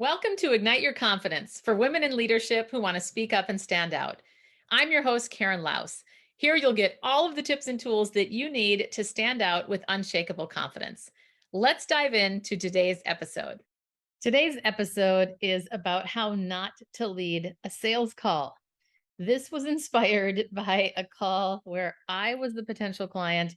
Welcome to Ignite Your Confidence for women in leadership who want to speak up and stand out. I'm your host, Karen Laus. Here you'll get all of the tips and tools that you need to stand out with unshakable confidence. Let's dive into today's episode. Today's episode is about how not to lead a sales call. This was inspired by a call where I was the potential client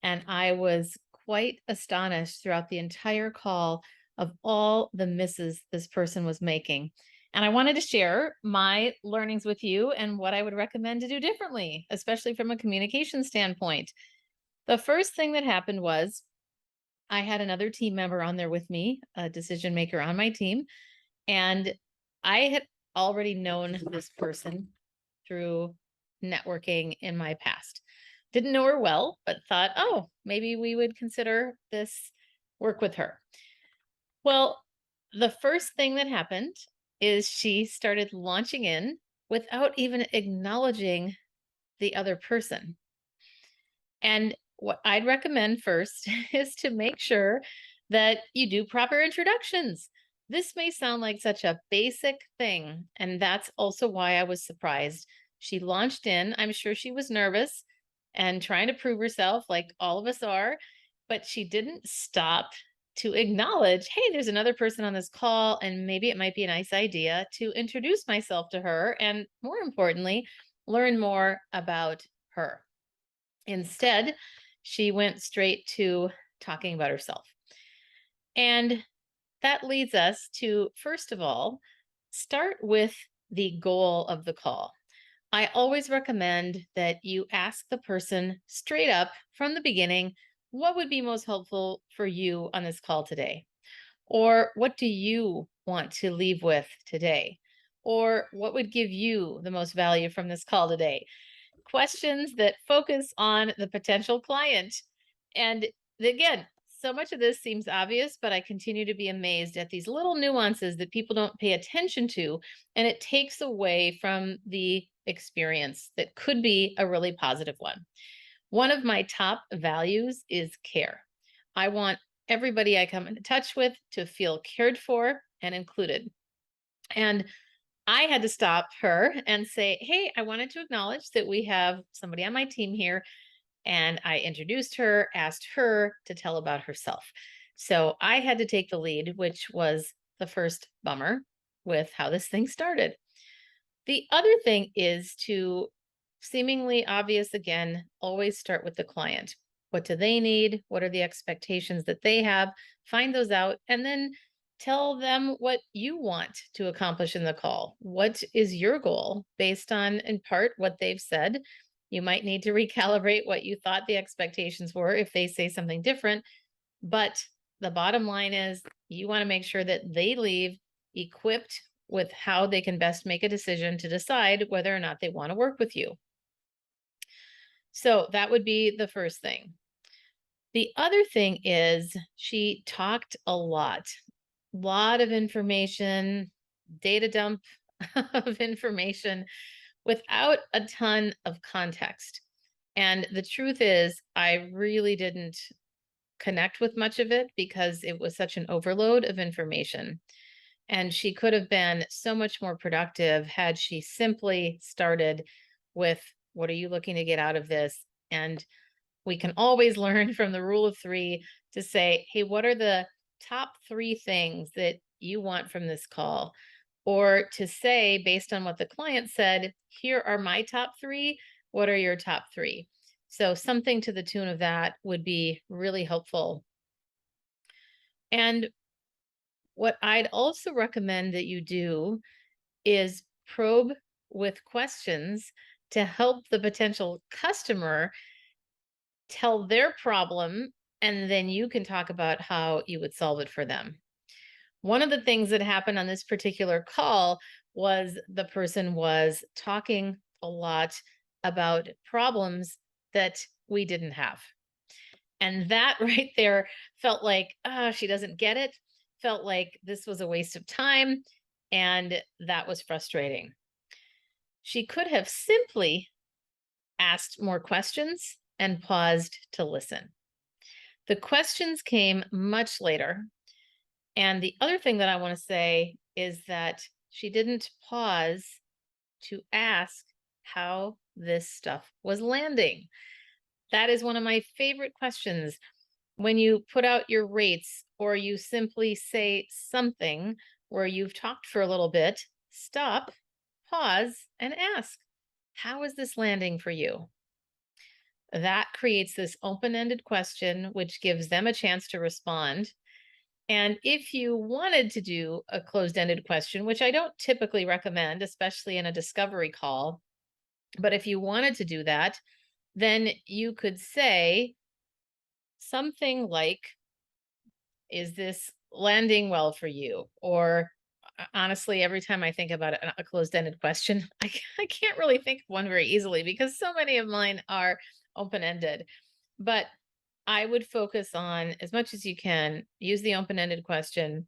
and I was quite astonished throughout the entire call of all the misses this person was making. And I wanted to share my learnings with you and what I would recommend to do differently, especially from a communication standpoint. The first thing that happened was I had another team member on there with me, a decision maker on my team, and I had already known this person through networking in my past. Didn't know her well, but thought, oh, maybe we would consider this work with her. Well, the first thing that happened is she started launching in without even acknowledging the other person. And what I'd recommend first is to make sure that you do proper introductions. This may sound like such a basic thing, and that's also why I was surprised. She launched in. I'm sure she was nervous and trying to prove herself, like all of us are, but she didn't stop to acknowledge, hey, there's another person on this call, and maybe it might be a nice idea to introduce myself to her, and more importantly, learn more about her. Instead, she went straight to talking about herself. And that leads us to, first of all, start with the goal of the call. I always recommend that you ask the person straight up from the beginning, what would be most helpful for you on this call today? Or what do you want to leave with today? Or what would give you the most value from this call today? Questions that focus on the potential client. And again, so much of this seems obvious, but I continue to be amazed at these little nuances that people don't pay attention to. And it takes away from the experience that could be a really positive one. One of my top values is care. I want everybody I come into touch with to feel cared for and included. And I had to stop her and say, hey, I wanted to acknowledge that we have somebody on my team here. And I introduced her, asked her to tell about herself. So I had to take the lead, which was the first bummer with how this thing started. The other thing is to seemingly obvious again, always start with the client. What do they need? What are the expectations that they have? Find those out and then tell them what you want to accomplish in the call. What is your goal based on, in part, what they've said? You might need to recalibrate what you thought the expectations were if they say something different. But the bottom line is you want to make sure that they leave equipped with how they can best make a decision to decide whether or not they want to work with you. So that would be the first thing. The other thing is she talked a lot of information, data dump of information without a ton of context. And the truth is, I really didn't connect with much of it because it was such an overload of information. And she could have been so much more productive had she simply started with, what are you looking to get out of this? And we can always learn from the rule of three to say, hey, what are the top three things that you want from this call? Or to say, based on what the client said, here are my top three. What are your top three? So something to the tune of that would be really helpful. And what I'd also recommend that you do is probe with questions to help the potential customer tell their problem, and then you can talk about how you would solve it for them. One of the things that happened on this particular call was the person was talking a lot about problems that we didn't have. And that right there felt like, she doesn't get it, felt like this was a waste of time. And that was frustrating. She could have simply asked more questions and paused to listen. The questions came much later. And the other thing that I want to say is that she didn't pause to ask how this stuff was landing. That is one of my favorite questions. When you put out your rates or you simply say something where you've talked for a little bit, stop, pause, and ask, how is this landing for you? That creates this open ended question, which gives them a chance to respond. And if you wanted to do a closed ended question, which I don't typically recommend, especially in a discovery call, but if you wanted to do that, then you could say something like, is this landing well for you? Or honestly, every time I think about a closed ended question, I can't really think of one very easily because so many of mine are open ended. But I would focus on, as much as you can, use the open ended question,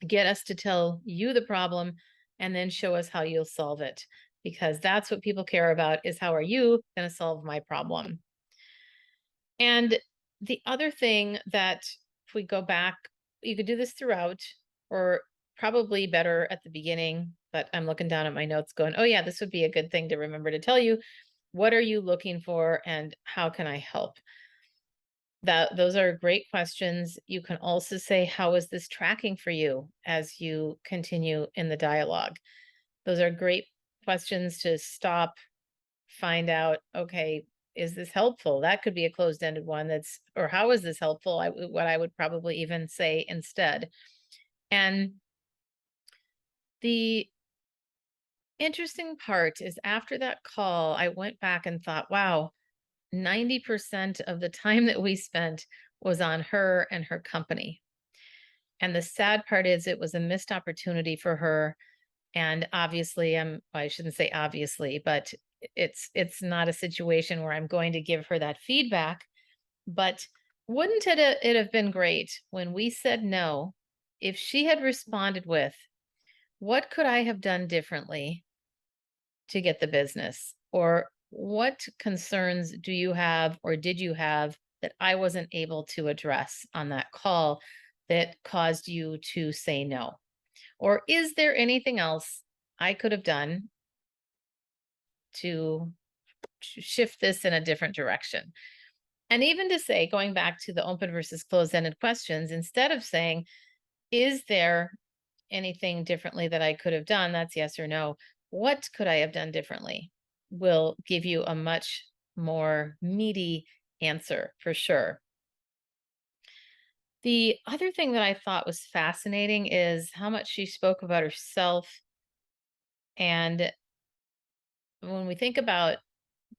get us to tell you the problem, and then show us how you'll solve it. Because that's what people care about, is how are you going to solve my problem? And the other thing that, if we go back, you could do this throughout, or probably better at the beginning, but I'm looking down at my notes going, oh yeah, this would be a good thing to remember to tell you. What are you looking for and how can I help? Those are great questions. You can also say, how is this tracking for you as you continue in the dialogue? Those are great questions to stop, find out, okay, is this helpful? That could be a closed-ended one. That's, or how is this helpful? What I would probably even say instead. And the interesting part is, after that call, I went back and thought, wow, 90% of the time that we spent was on her and her company. And the sad part is, it was a missed opportunity for her. And obviously, I shouldn't say obviously, but it's not a situation where I'm going to give her that feedback. But wouldn't it have been great when we said no, if she had responded with, what could I have done differently to get the business? Or what concerns do you have or did you have that I wasn't able to address on that call that caused you to say no? Or is there anything else I could have done to shift this in a different direction? And even to say, going back to the open versus closed ended questions, instead of saying, is there anything differently that I could have done? That's yes or no. What could I have done differently? Will give you a much more meaty answer for sure. The other thing that I thought was fascinating is how much she spoke about herself. And when we think about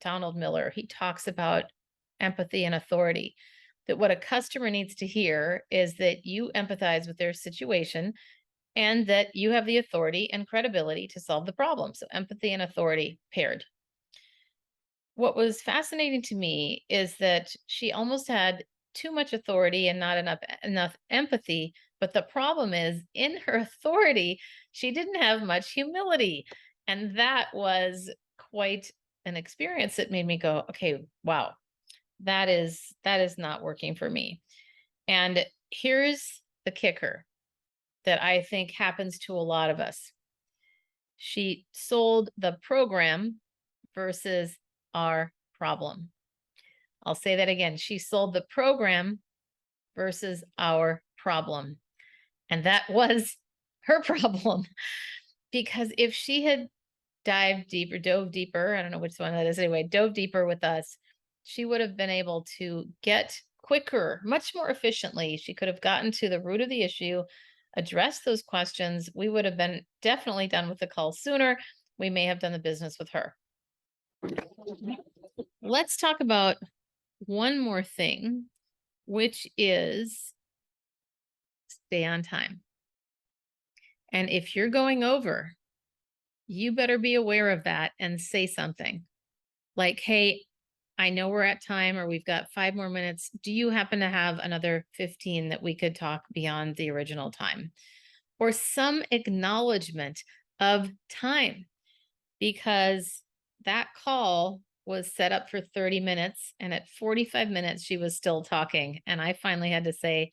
Donald Miller, he talks about empathy and authority. That what a customer needs to hear is that you empathize with their situation and that you have the authority and credibility to solve the problem. So, empathy and authority paired. What was fascinating to me is that she almost had too much authority and not enough empathy. But the problem is, in her authority, she didn't have much humility. And that was quite an experience that made me go, okay, wow, that is not working for me. And here's the kicker that I think happens to a lot of us. She sold the program versus our problem. I'll say that again. She sold the program versus our problem. And that was her problem. Because if she had dove deeper, I don't know which one that is anyway, dove deeper with us, she would have been able to get quicker, much more efficiently. She could have gotten to the root of the issue, addressed those questions. We would have been definitely done with the call sooner. We may have done the business with her. Let's talk about one more thing, which is stay on time. And if you're going over, you better be aware of that and say something like, hey, I know we're at time, or we've got 5 more minutes. Do you happen to have another 15 that we could talk beyond the original time? Or some acknowledgement of time, because that call was set up for 30 minutes and at 45 minutes she was still talking. And I finally had to say,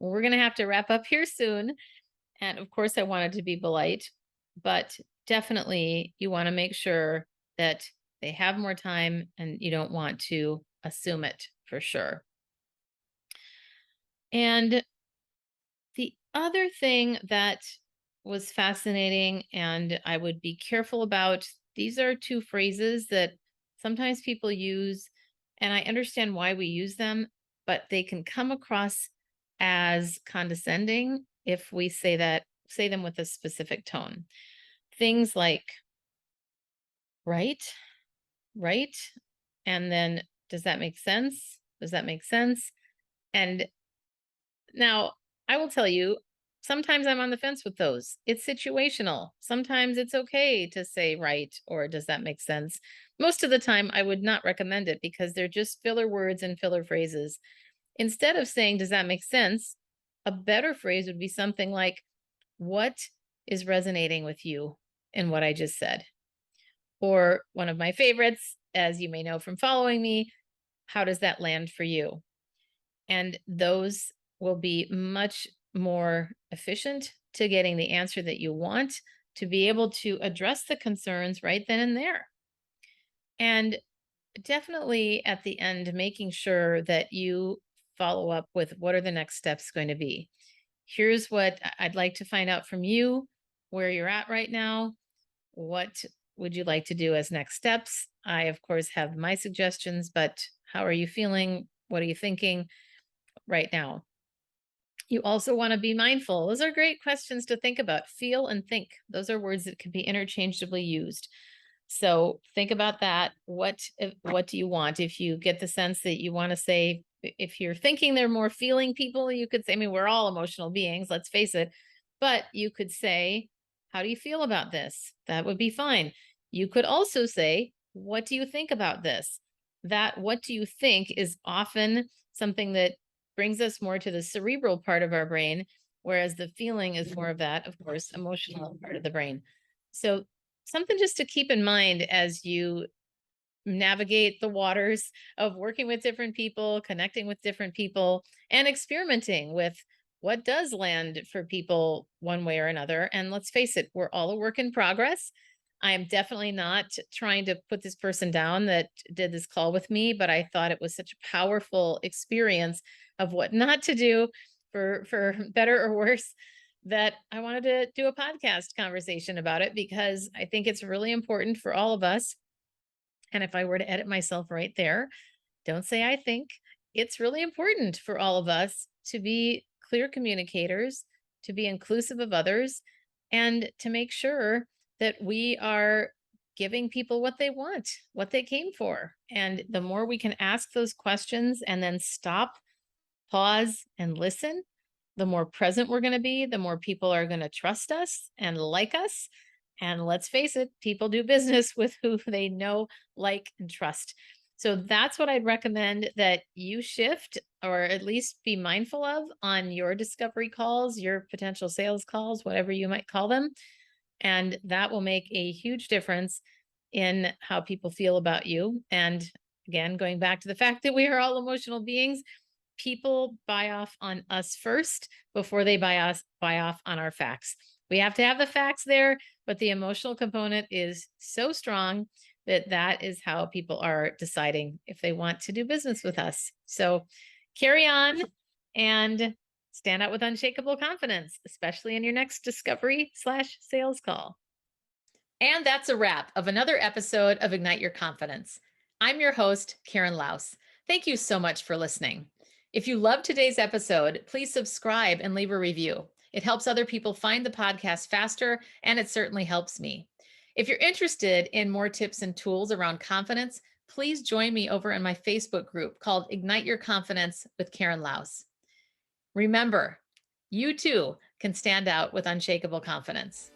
we're going to have to wrap up here soon. And of course, I wanted to be polite, but definitely you want to make sure that they have more time and you don't want to assume it for sure. And the other thing that was fascinating and I would be careful about, these are two phrases that sometimes people use, and I understand why we use them, but they can come across as condescending if we say them with a specific tone. Things like right, right, and then does that make sense? Does that make sense? And now, I will tell you, sometimes I'm on the fence with those. It's situational. Sometimes it's okay to say right or does that make sense? Most of the time, I would not recommend it because they're just filler words and filler phrases. Instead of saying, does that make sense? A better phrase would be something like, what is resonating with you in what I just said? Or one of my favorites, as you may know from following me, how does that land for you? And those will be much more efficient to getting the answer that you want to be able to address the concerns right then and there. And definitely at the end, making sure that you follow up with what are the next steps going to be. Here's what I'd like to find out from you, where you're at right now. What would you like to do as next steps? I, of course, have my suggestions, but how are you feeling? What are you thinking right now? You also want to be mindful. Those are great questions to think about. Feel and think. Those are words that can be interchangeably used. So think about that. What do you want? If you get the sense that you want to say, if you're thinking they're more feeling people, you could say, I mean, we're all emotional beings, let's face it. But you could say, how do you feel about this? That would be fine. You could also say, what do you think about this? That what do you think is often something that brings us more to the cerebral part of our brain, whereas the feeling is more of that, of course, emotional part of the brain. So something just to keep in mind as you navigate the waters of working with different people, connecting with different people, and experimenting with what does land for people one way or another. And let's face it, we're all a work in progress. I am definitely not trying to put this person down that did this call with me, but I thought it was such a powerful experience of what not to do for better or worse, that I wanted to do a podcast conversation about it because I think it's really important for all of us. And if I were to edit myself right there, don't say I think. It's really important for all of us to be clear communicators, to be inclusive of others, and to make sure that we are giving people what they want, what they came for. And the more we can ask those questions and then stop, pause, and listen, the more present we're going to be, the more people are going to trust us and like us. And let's face it, people do business with who they know, like, and trust. So that's what I'd recommend that you shift or at least be mindful of on your discovery calls, your potential sales calls, whatever you might call them. And that will make a huge difference in how people feel about you. And again, going back to the fact that we are all emotional beings, people buy off on us first before they buy off on our facts. We have to have the facts there, but the emotional component is so strong that that is how people are deciding if they want to do business with us. So carry on and stand out with unshakable confidence, especially in your next discovery/sales call. And that's a wrap of another episode of Ignite Your Confidence. I'm your host, Karen Laus. Thank you so much for listening. If you loved today's episode, please subscribe and leave a review. It helps other people find the podcast faster, and it certainly helps me. If you're interested in more tips and tools around confidence, please join me over in my Facebook group called Ignite Your Confidence with Karen Laus. Remember, you too can stand out with unshakable confidence.